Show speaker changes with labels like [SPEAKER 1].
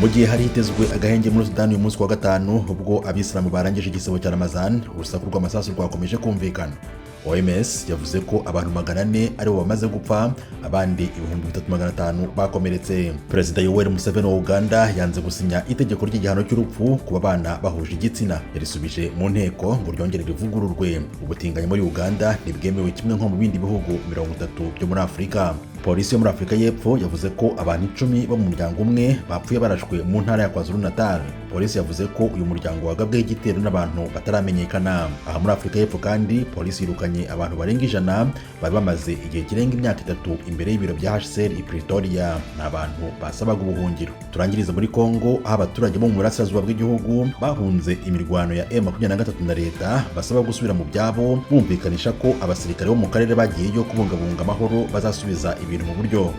[SPEAKER 1] mu gihe hari hitezwe agahenge muri Sudani uyu munsi wa gatanu ubwo abisilamu barangije igisebo cya Ramazan, urusaku rw'amasasu rwakomeje kumvikana. OMS yavuze ko abantu 400 aribo bamaze gupfa, abandi 3500 bakomeretse. Perezida Yoweri Museveni wa Uganda yanze gusinya itegeko ry'igihano cy'urupfu ku bana bahuje igitsina. Yarisubije mu nteko ngo ryongere rivugururwe. Ubutinganyi muri Uganda ntibwemewe kimwe nko mu bindi bihugu 30 byo muri Afurika. Polisi yo muri Afurika y'Epfo yavuze ko abantu 10 bo mu muryango umwe bapfuye barashwe mu ntara ya KwaZulu-Natal. Polisi yavuze ko uyu muryango wagabwe igitero n'abantu bataramenyekana. Aha muri Afurika y'Epfo kandi polisi yirukanye abantu barenga 100 bari bamaze igihe kirenga imyaka 3 imbere y'ibiro bya HCR i Pretoria. N'abantu basabaga ubuhungiro. Turangiriza muri Kongo, aho abaturage bo mu burasirazuba bw'igihugu bahunze imirwano ya M23 na leta basaba gusubira mu byabo, bumvikanisha ko abasirikare bo mu karere bagiyeyo kubungabunga amahoro bazasubiza ibintu mu buryo.